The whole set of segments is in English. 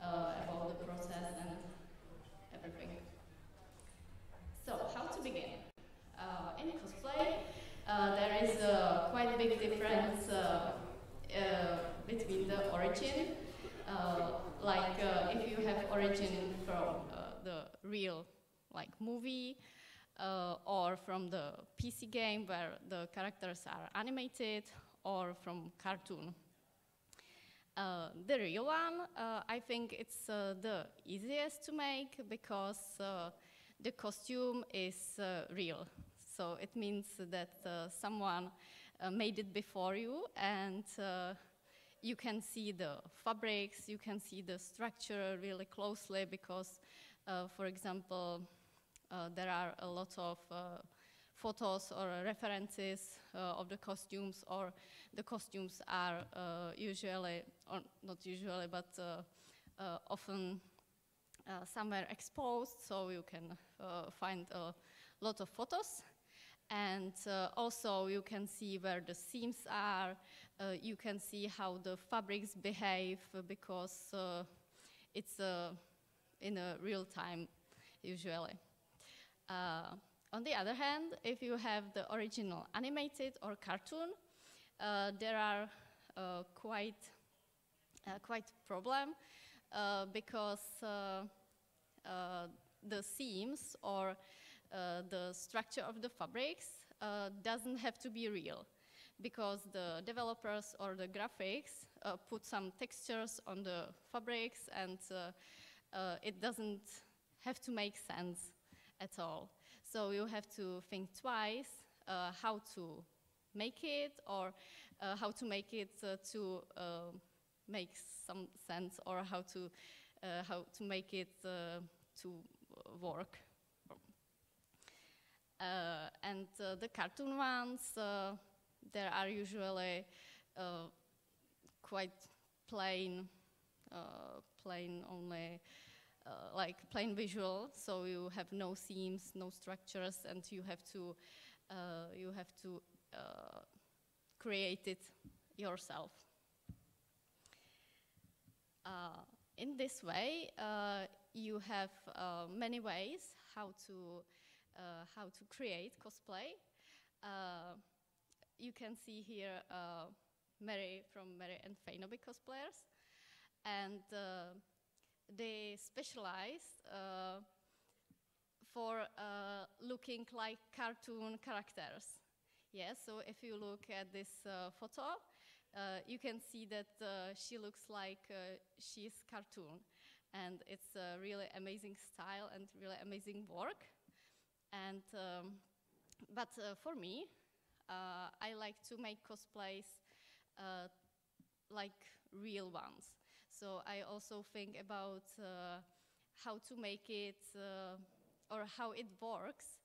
about the process and everything. So, how to begin? In cosplay, there is quite a big difference between the origin. If you have origin from the real movie or from the PC game where the characters are animated, or from cartoon. The real one, I think it's the easiest to make because the costume is real. So it means that someone made it before you, and you can see the fabrics, you can see the structure really closely because, for example, there are a lot of photos or references of the costumes, or the costumes are usually, or not usually, but often somewhere exposed, so you can find a lot of photos. And also you can see where the seams are, you can see how the fabrics behave because it's in a real time usually. On the other hand, if you have the original animated or cartoon, there are quite problem because the seams or the structure of the fabrics doesn't have to be real, because the developers or the graphics put some textures on the fabrics, and it doesn't have to make sense at all. So you have to think twice how to make it, or how to make it to make some sense, or how to make it to work. And the cartoon ones, there are usually quite plain only, like plain visual. So you have no seams, no structures, and you have to create it yourself. In this way, you have many ways how to create cosplay. You can see here Mary from Mary and MLP Cosplayers, and they specialize for looking like cartoon characters. Yes, so if you look at this photo, you can see that she looks like she's cartoon, and it's a really amazing style and really amazing work. And but for me, I like to make cosplays like real ones. So I also think about how to make it, or how it works,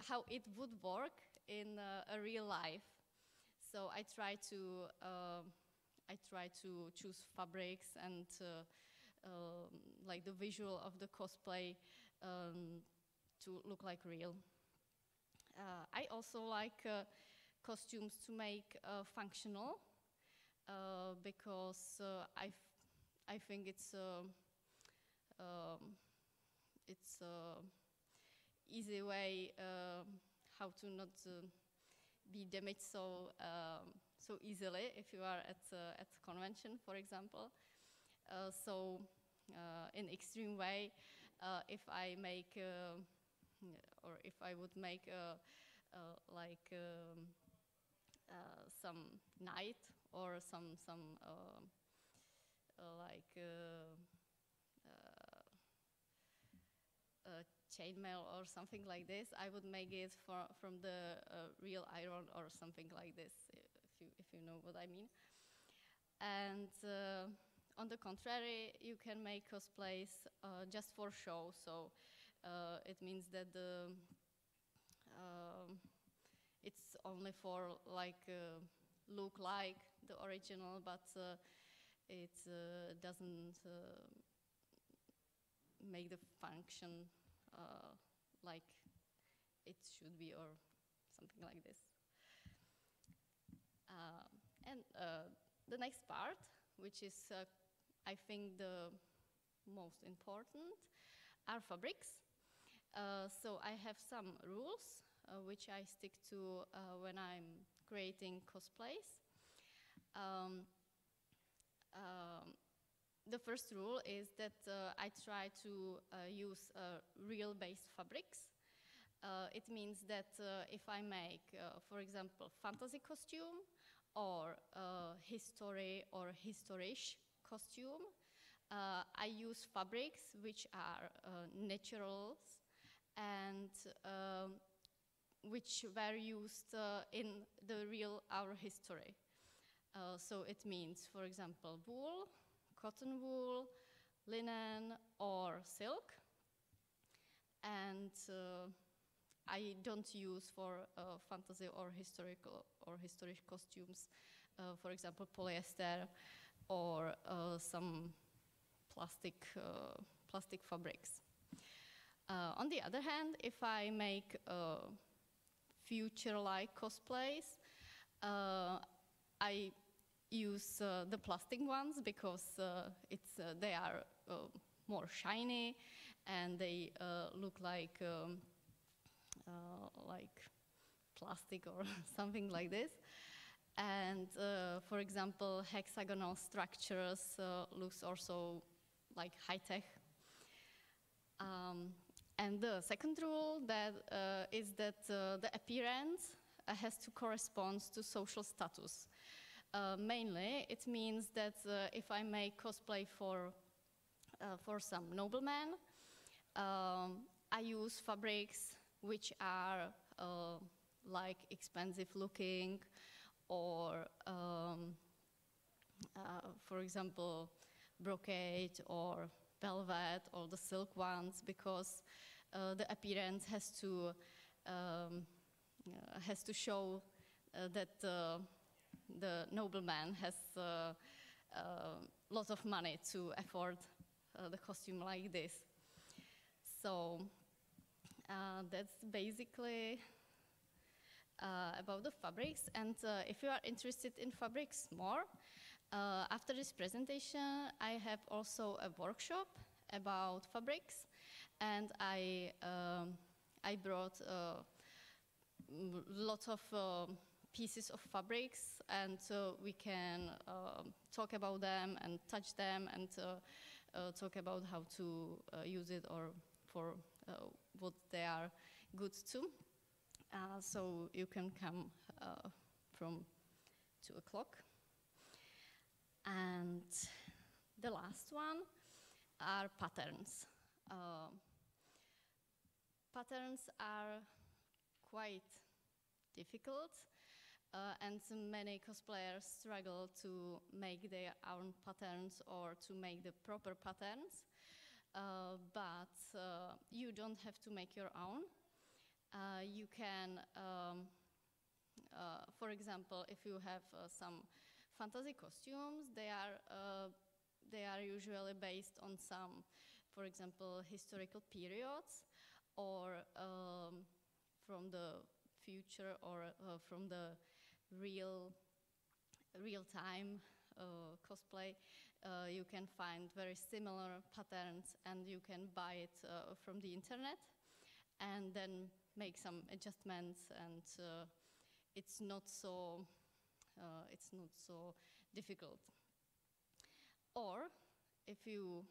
how it would work in a real life. So I try to choose fabrics and like the visual of the cosplay to look like real. I also like costumes to make functional because I think it's easy way how to not be damaged so easily if you are at convention, for example. So in extreme way, if I make or if I would make like some knight or some like chainmail or something like this, I would make it from the real iron or something like this, if you know what I mean. And on the contrary, you can make cosplays just for show. So it means that it's only for like look like the original, but it doesn't make the function like it should be, or something like this. And the next part, which is I think the most important are fabrics. So I have some rules which I stick to when I'm creating cosplays. The first rule is that I try to use real-based fabrics. It means that if I make, for example, fantasy costume or history or historish costume, I use fabrics which are naturals and which were used in the real our history. So it means, for example, wool, cotton wool, linen, or silk. And I don't use for fantasy or historical or historic costumes, for example, polyester or some plastic fabrics. On the other hand, if I make future-like cosplays, I use the plastic ones because they are more shiny and they look like plastic or something like this. And for example, hexagonal structures looks also like high-tech. And the second rule is that the appearance has to correspond to social status. Mainly, it means that if I make cosplay for some noblemen, I use fabrics which are like expensive looking, or for example, brocade or velvet or the silk ones, because the appearance has to show that the nobleman has a lot of money to afford the costume like this. So that's basically about the fabrics. And if you are interested in fabrics more, after this presentation, I have also a workshop about fabrics, and I brought lots of pieces of fabrics, and we can talk about them and touch them and talk about how to use it or for what they are good to. So you can come from 2 o'clock. And the last one are patterns. Patterns are quite difficult, and many cosplayers struggle to make their own patterns or to make the proper patterns. But you don't have to make your own. You can, for example, if you have some fantasy costumes, they are usually based on some, for example, historical periods, or from the future, or from the real-time cosplay. You can find very similar patterns, and you can buy it from the internet, and then make some adjustments, and it's not so difficult. Or if you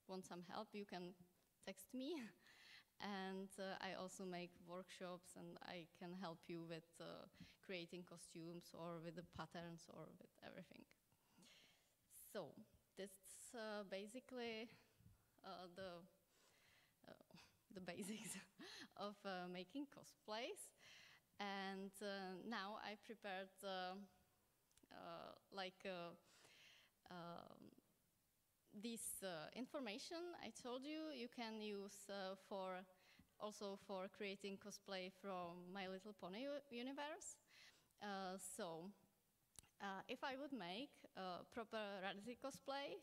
want some help, you can text me, and I also make workshops, and I can help you with creating costumes or with the patterns or with everything. So that's basically the basics of making cosplays. And now I prepared this information I told you, you can use also for creating cosplay from My Little Pony universe. So if I would make a proper reality cosplay,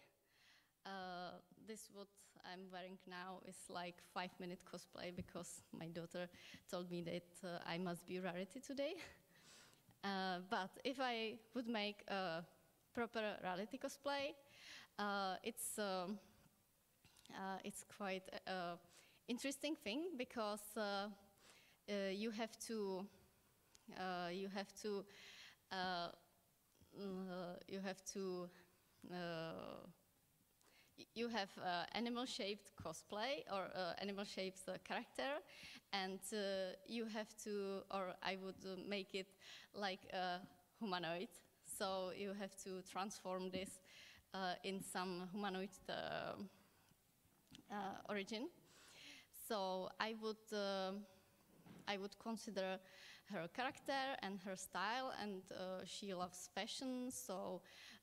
this what I'm wearing now is like 5-minute cosplay, because my daughter told me that I must be rarity today. But if I would make a proper reality cosplay, it's it's quite interesting thing because you have to you have animal-shaped cosplay or animal-shaped character, and you have to, or I would make it like a humanoid. So you have to transform this in some humanoid origin. So I would consider her character and her style, and she loves fashion, so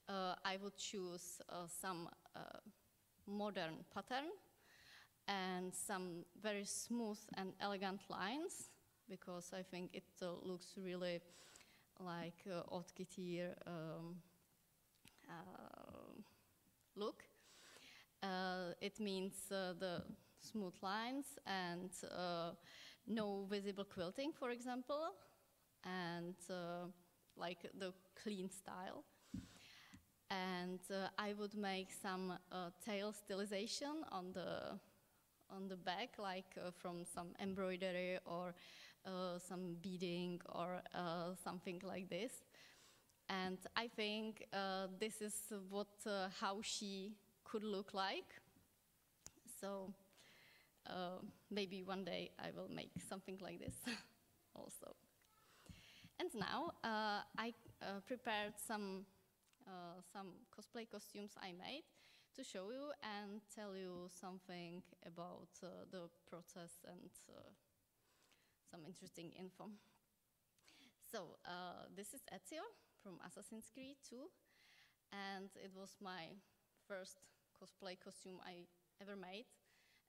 I would choose some modern pattern and some very smooth and elegant lines, because I think it looks really like haute couture look. It means the smooth lines and no visible quilting, for example, and like the clean style. And I would make some tail stylization on the back, like from some embroidery or some beading or something like this. And I think this is how she could look like. So maybe one day I will make something like this also. And now I prepared some cosplay costumes I made to show you and tell you something about the process and some interesting info. So this is EZIO from Assassin's Creed 2, and it was my first cosplay costume I ever made,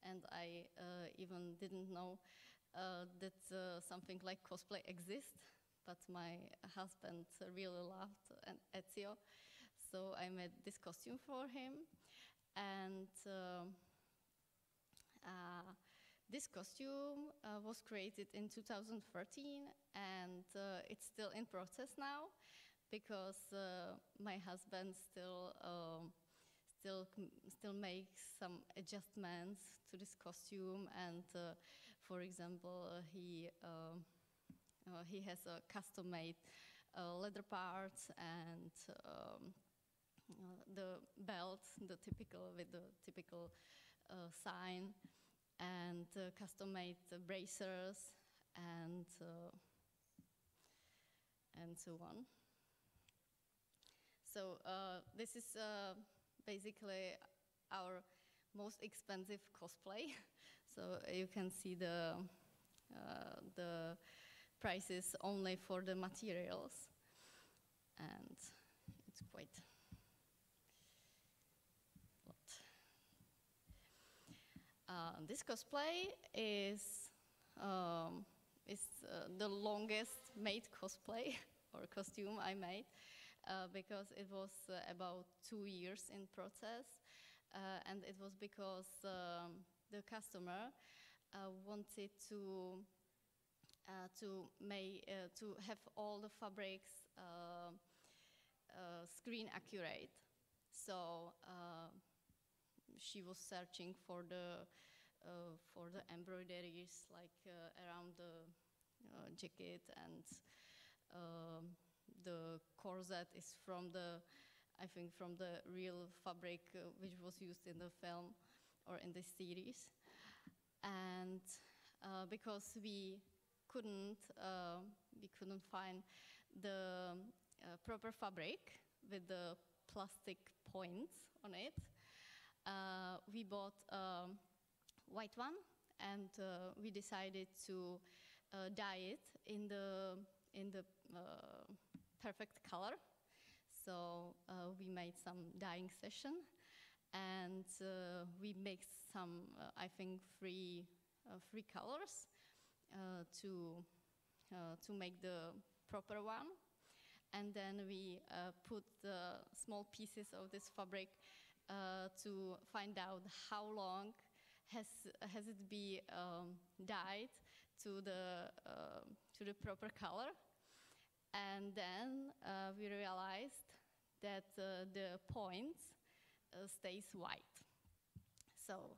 and I even didn't know that something like cosplay exists, but my husband really loved EZIO, so I made this costume for him. And this costume was created in 2013, and it's still in process now, because my husband still makes some adjustments to this costume, and for example, he has a custom-made leather parts and the belt, with the typical sign, and custom-made bracers and so on. So this is basically our most expensive cosplay. So you can see the prices only for the materials, and it's quite a lot. This cosplay is the longest made cosplay or costume I made, because it was about 2 years in process, and it was because the customer wanted to have all the fabrics screen accurate. So she was searching for the embroideries, like around the jacket, and the corset is from I think from the real fabric which was used in the film or in the series. And because we couldn't find the proper fabric with the plastic points on it, we bought a white one, and we decided to dye it in the perfect color. So we made some dyeing session, and we mixed some, I think, three colors to make the proper one. And then we put the small pieces of this fabric to find out how long has it been dyed to the proper color. And then we realized that the point stays white. So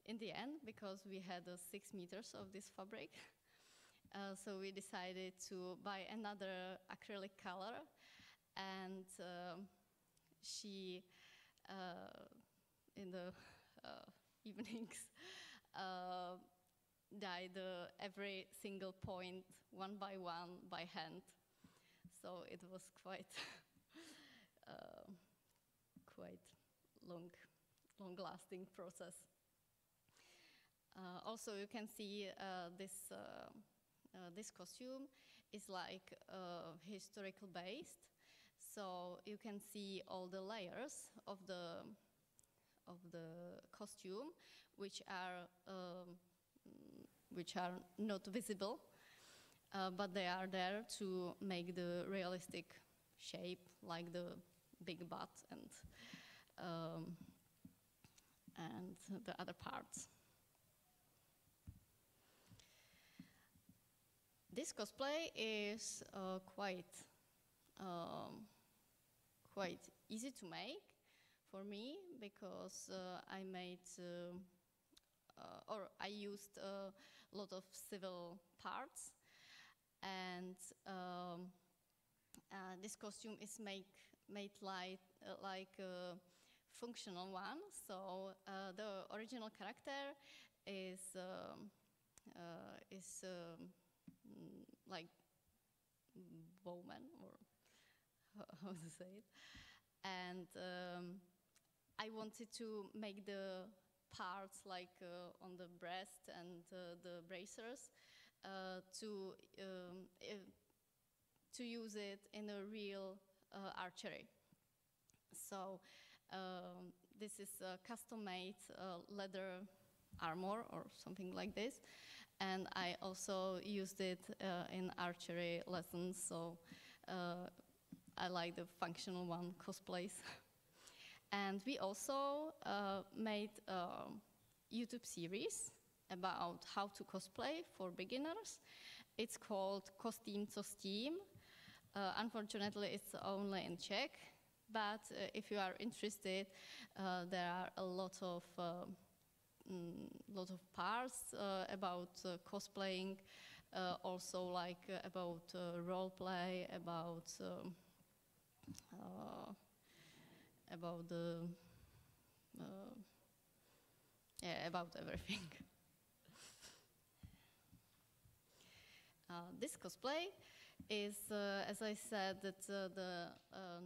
in the end, because we had 6 meters of this fabric, so we decided to buy another acrylic color, and she, in the evenings, dyed every single point one by one by hand. So it was quite quite long-lasting process. Also, you can see this costume is like historical based. So you can see all the layers of the costume, which are not visible, but they are there to make the realistic shape, like the big butt and the other parts. This cosplay is quite easy to make for me, because I used a lot of civil parts, and this costume is made like a functional one. So the original character is like bowman, or how to say it, and I wanted to make the parts like on the breast and the bracers to use it in a real archery. So this is a custom-made leather armor or something like this, and I also used it in archery lessons, so I like the functional one, cosplays. And we also made a YouTube series about how to cosplay for beginners. It's called Kostým, co s tím. Unfortunately, it's only in Czech, but if you are interested, there are a lot of parts about cosplaying, also like about role play, about everything. This cosplay is, as I said, that the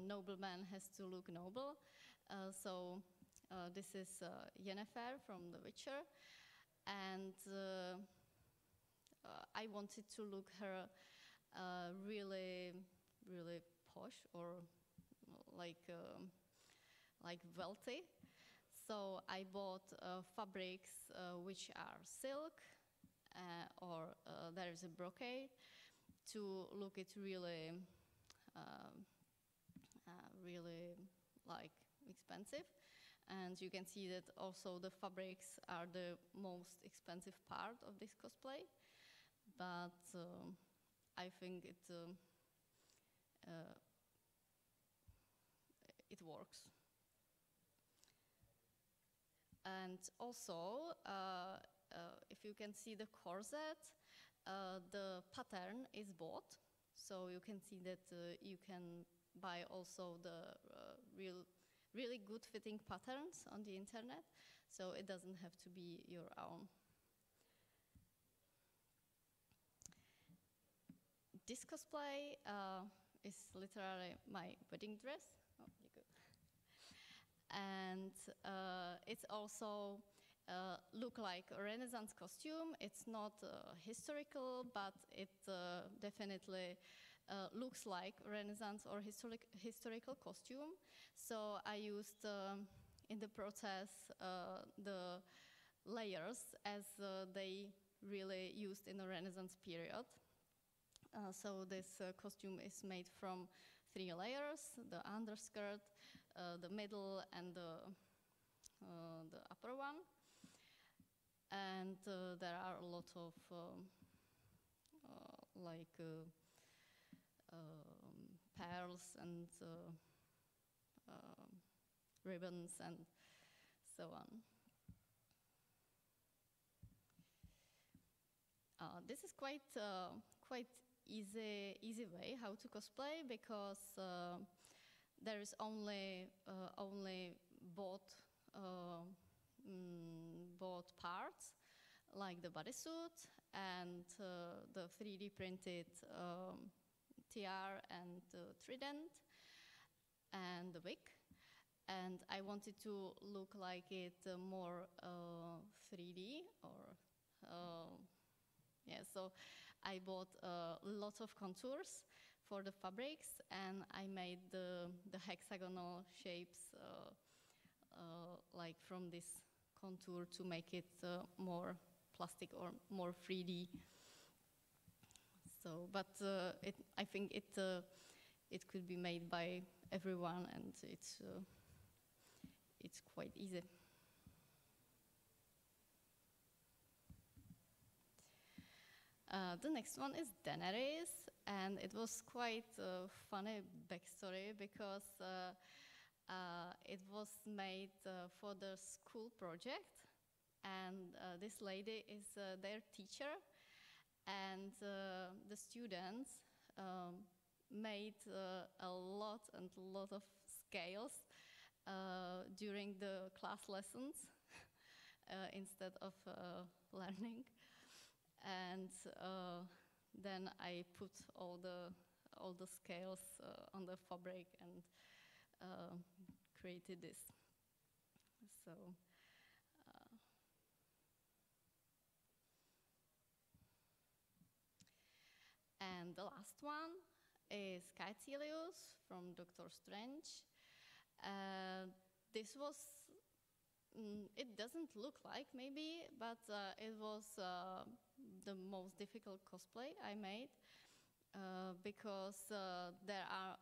nobleman has to look noble. So this is Yennefer from The Witcher, and I wanted to look her really posh, or like wealthy. So I bought fabrics which are silk, or there is a brocade, to look it really like expensive. And you can see that also the fabrics are the most expensive part of this cosplay, but I think it works. And also, if you can see the corset, the pattern is bought, so you can see that you can buy also the really good fitting patterns on the internet, so it doesn't have to be your own. This cosplay is literally my wedding dress. Oh, you go. And it's also look like a Renaissance costume. It's not historical, but it definitely looks like Renaissance or historical costume. So I used in the process the layers as they really used in the Renaissance period. So this costume is made from 3 layers: the underskirt, the middle, and the upper one. And there are a lot of pearls and ribbons and so on. this is quite easy way how to cosplay, because there is only both parts, like the bodysuit and the 3D printed tiara and trident and the wig. And I wanted to look like it more 3D, or yeah. So I bought lots of contours for the fabrics, and I made the hexagonal shapes like from this contour to make it more plastic or more 3D. So, but I think it could be made by everyone, and it's quite easy. The next one is DAENERYS, and it was quite a funny backstory, because it was made for the school project, and this lady is their teacher, and the students made a lot of scales during the class lessons instead of learning. And then I put all the scales on the fabric and created this. So and the last one is KAECILLIUS from Doctor Strange. This was, it doesn't look like maybe, but it was the most difficult cosplay I made, because there are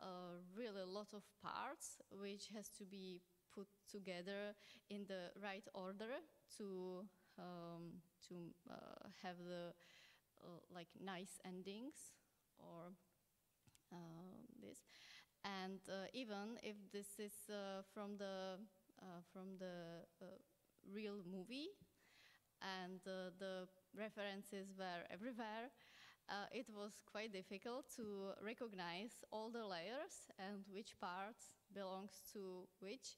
really a lot of parts which has to be put together in the right order to have the like nice endings, or this. And even if this is from the real movie, and the references were everywhere, it was quite difficult to recognize all the layers and which parts belongs to which,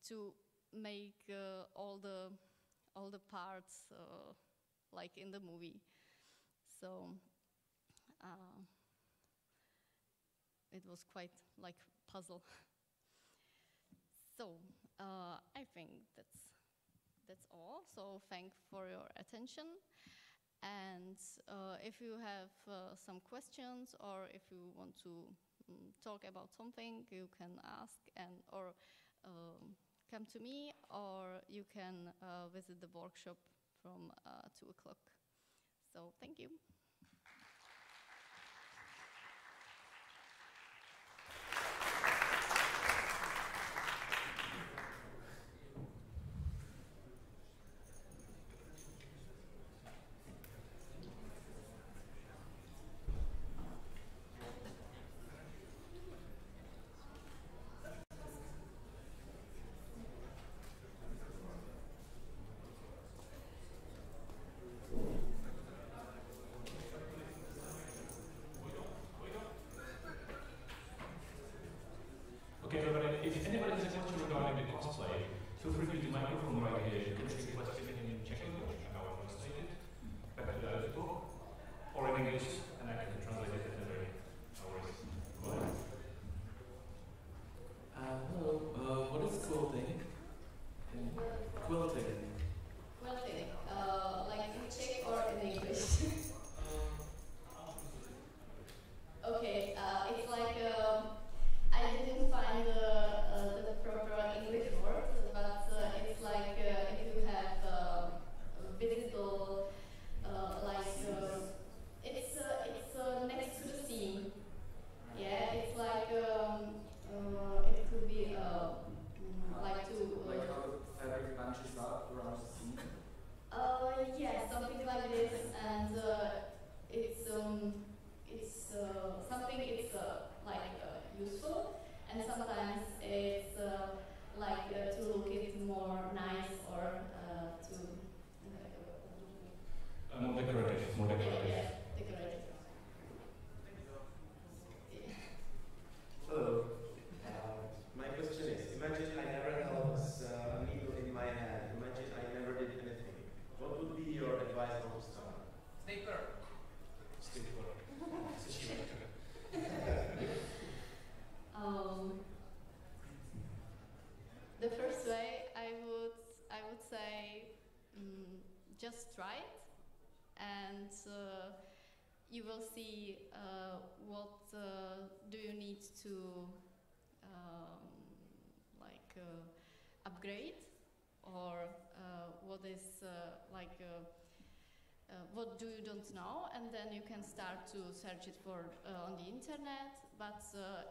to make all the parts like in the movie. So it was quite like puzzle. So I think that's all. So thank for your attention. And if you have some questions, or if you want to talk about something, you can ask, and or come to me, or you can visit the workshop from 2 o'clock. So thank you. Okay, everybody, if anybody has a question regarding the cosplay, feel free to use the microphone right here. You can ask a question in Czech language, how I translate it, back to the book, or in English, and I can translate it in very worries. Go ahead. Hello, what is quilting? Quilting. Quilting, like in Czech or in English? Okay, it's like I didn't find the proper English word, but it's like if you have visible, like it's next to the scene. Yeah, it's like it could be like to like how the fabric bunches up around and you will see what do you need to upgrade, or what is what do you don't know, and then you can start to search it for on the internet. But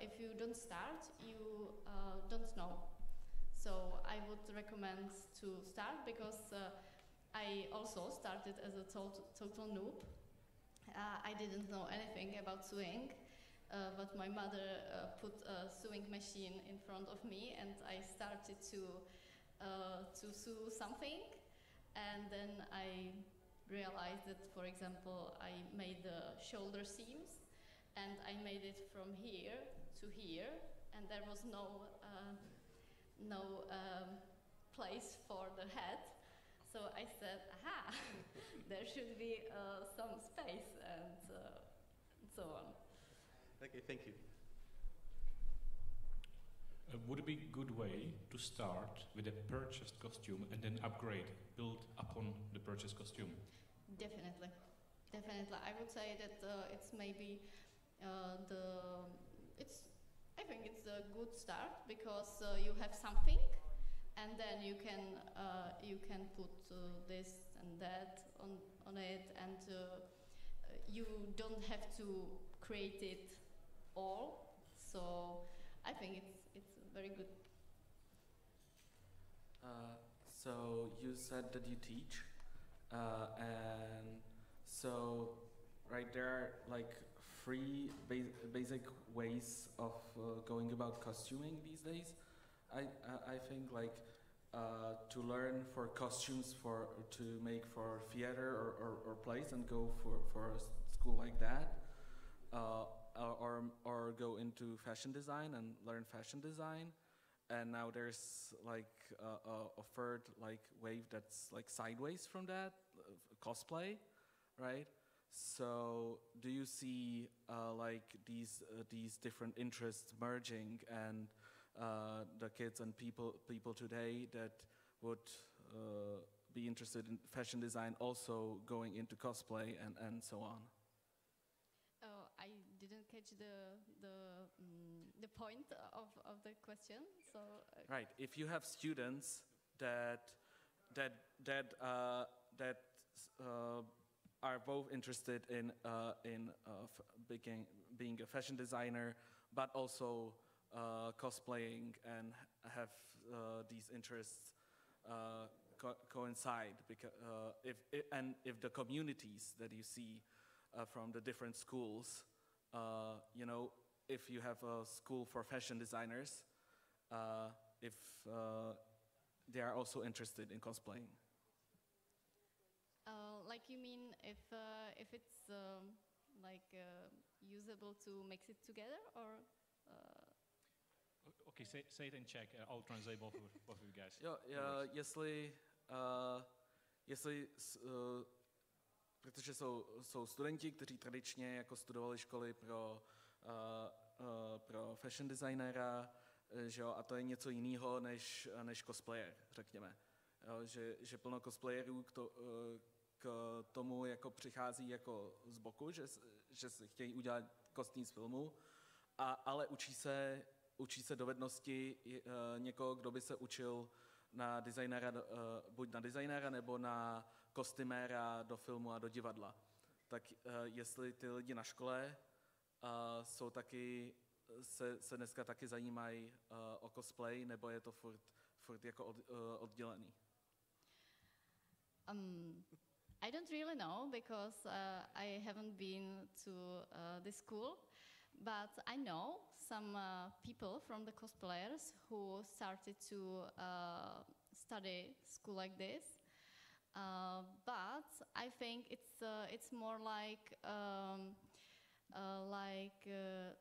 if you don't start, you don't know. So I would recommend to start, because I also started as a total noob. I didn't know anything about sewing, but my mother put a sewing machine in front of me, and I started to sew something, and then I realized that, for example, I made the shoulder seams, and I made it from here to here, and there was no place for the head. So I said, aha, there should be some space, and so on. Okay, thank you. Would it be a good way to start with a purchased costume and then upgrade, build upon the purchased costume? Definitely, definitely. I would say that it's maybe I think it's a good start, because you have something, and then you can put this and that on it, and you don't have to create it all. So I think it's very good. So you said that you teach, and so right, there are like 3 basic ways of going about costuming these days. I think like to learn for costumes to make for theater or plays and go for a school like that, or go into fashion design and learn fashion design. And now there's like a third like wave that's like sideways from that, cosplay, right? So do you see like these different interests merging, and the kids and people today that would be interested in fashion design also going into cosplay and so on? Oh, I didn't catch the point of the question. So right, if you have students that are both interested in being a fashion designer, but also cosplaying, and have these interests coincide, because if the communities that you see from the different schools, you know, if you have a school for fashion designers, if they are also interested in cosplaying. Like, you mean if it's usable to mix it together, or? Okay, say it in Czech. I'll translate both of you guys. Jestli protože jsou studenti, kteří tradičně jako studovali školy pro fashion designéra, že jo, a to je něco jiného než cosplayer, řekněme. Jo, že plno cosplayerů k tomu jako přichází jako z boku, že si chtějí udělat kostým z filmu, ale učí se dovednosti někoho, kdo by se učil na designéra, buď na designéra nebo na kostyméra do filmu a do divadla. Tak jestli ty lidi na škole jsou taky, se dneska taky zajímají o cosplay, nebo je to furt jako oddělený? I don't really know, because I haven't been to this school, but I know some people from the cosplayers who started to study school like this. But I think it's more like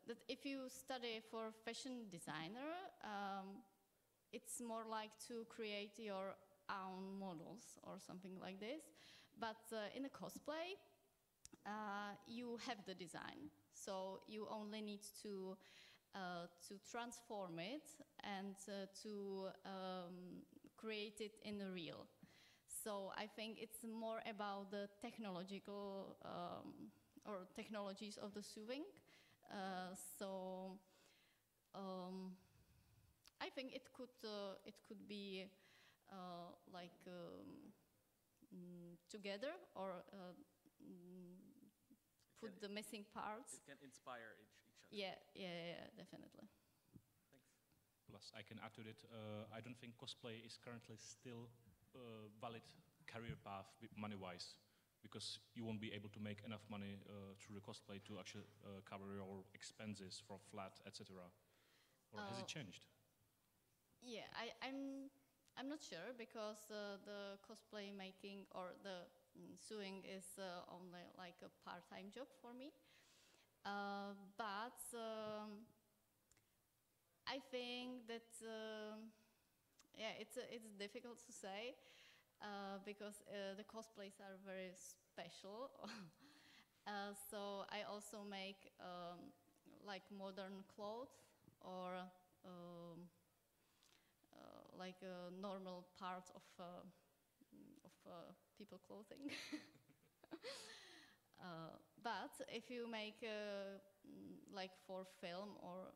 that if you study for fashion designer, it's more like to create your own models or something like this. But in a cosplay, you have the design, so you only need to transform it and to create it in the real. So I think it's more about the technological or technologies of the sewing. I think it could be like together or put the missing parts. It can inspire each other. Yeah, definitely. Thanks. Plus, I can add to it, I don't think cosplay is currently still a valid career path money-wise, because you won't be able to make enough money through the cosplay to actually cover your expenses for flat, etc. Or has it changed? Yeah, I'm not sure, because the cosplay making or the sewing is only like a part-time job for me. But I think that yeah, it's difficult to say because the cosplays are very special. So I also make like modern clothes or like normal parts of people clothing. But if you make like for film or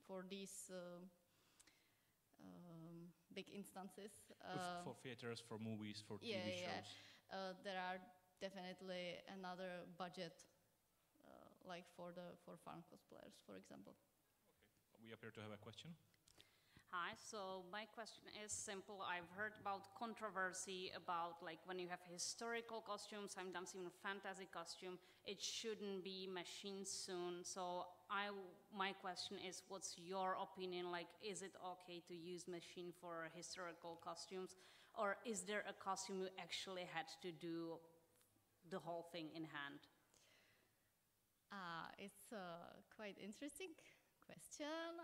for these big instances, For theaters, for movies, for TV shows. there are definitely another budget, like for fan cosplayers, for example. Okay. We appear to have a question. Hi, so my question is simple. I've heard about controversy about like when you have historical costumes, sometimes even fantasy costume, it shouldn't be machine sewn. So my question is, what's your opinion? Like, is it okay to use machine for historical costumes? Or is there a costume you actually had to do the whole thing in hand? It's a quite interesting question.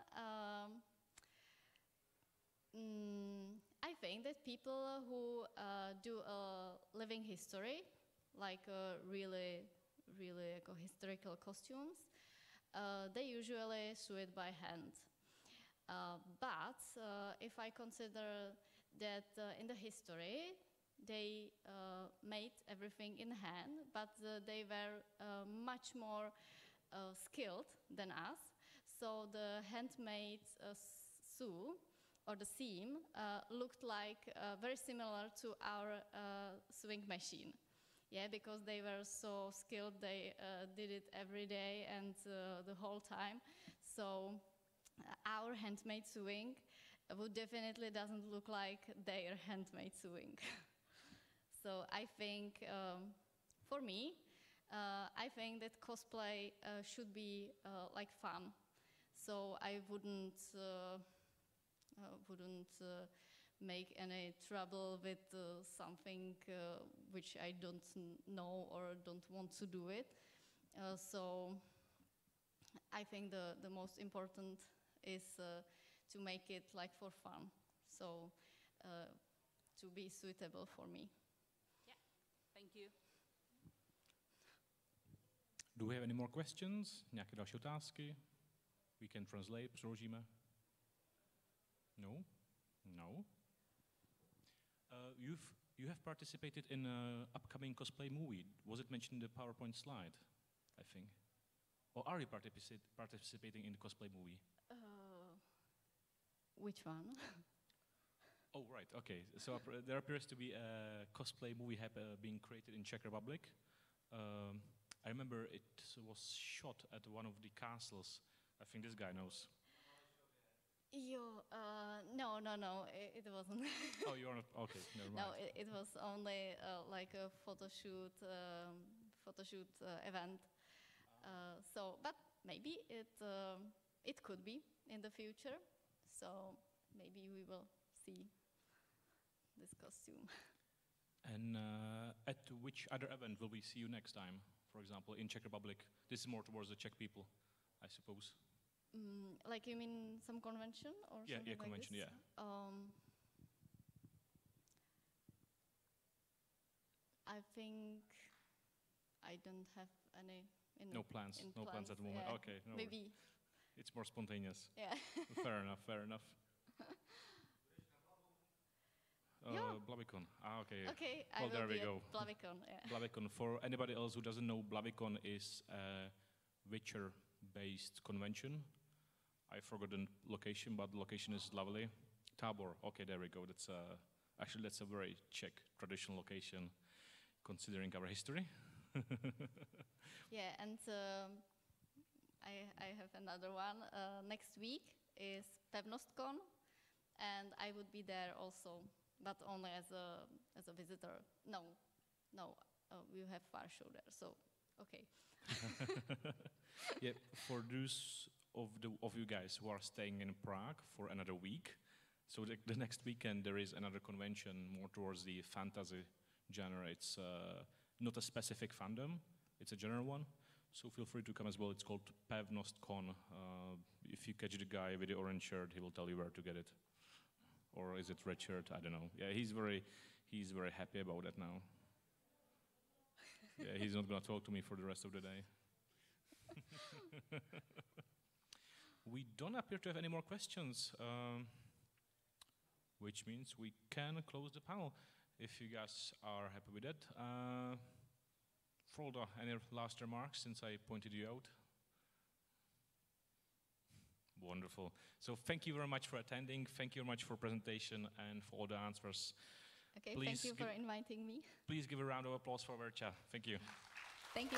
I think that people who do a living history, like really historical costumes, they usually sew it by hand. But if I consider that in the history they made everything in hand, but they were much more skilled than us, so the handmade sew or the seam looked like very similar to our sewing machine. Yeah, because they were so skilled, they did it every day and the whole time. So our handmade sewing would definitely doesn't look like their handmade sewing. So I think, for me, I think that cosplay should be like fun. So I wouldn't make any trouble with something which I don't know or don't want to do it. So I think the most important is to make it like for fun. So to be suitable for me. Yeah, thank you. Do we have any more questions? Nějaké další otázky? We can translate, přeložíme. No? No? You have participated in an upcoming cosplay movie. Was it mentioned in the PowerPoint slide, I think? Or are you participating in the cosplay movie? Which one? Oh, right, okay. So there appears to be a cosplay movie being created in Czech Republic. I remember it was shot at one of the castles. I think this guy knows. No, it wasn't. Oh, you're not, okay, never mind. No, it was only like a photo shoot event. So, but maybe it could be in the future. So maybe we will see this costume. And at which other event will we see you next time? For example, in Czech Republic. This is more towards the Czech people, I suppose. Like you mean some convention or something like convention, this? yeah. I think I don't have any. No plans at the moment. Yeah. Okay, no maybe. Worries. It's more spontaneous. Yeah. Fair enough. Yeah, Blavicon. Ah, okay. Okay, Well, I there will we be go. at Blavicon. Yeah. Blavicon. For anybody else who doesn't know, Blavicon is a Witcher-based convention. I forgot the location, but the location is lovely. Tabor. Okay, there we go. That's actually that's a very Czech traditional location, considering our history. Yeah, and I have another one. Next week is PevnostCon, and I would be there also, but only as a visitor. No, we have far show there, so okay. Yeah, for those of you guys who are staying in Prague for another week, so the next weekend there is another convention more towards the fantasy genre. It's not a specific fandom, it's a general one. So feel free to come as well. It's called PevnostCon. If you catch the guy with the orange shirt, he will tell you where to get it. Or is it red shirt? I don't know. Yeah, he's very happy about that now. Yeah, he's not gonna talk to me for the rest of the day. We don't appear to have any more questions, which means we can close the panel. If you guys are happy with that. Frolda, any last remarks since I pointed you out? Wonderful. So thank you very much for attending. Thank you very much for presentation and for all the answers. Okay, Please thank you for inviting me. Please give a round of applause for Verča. Thank you. Thank you.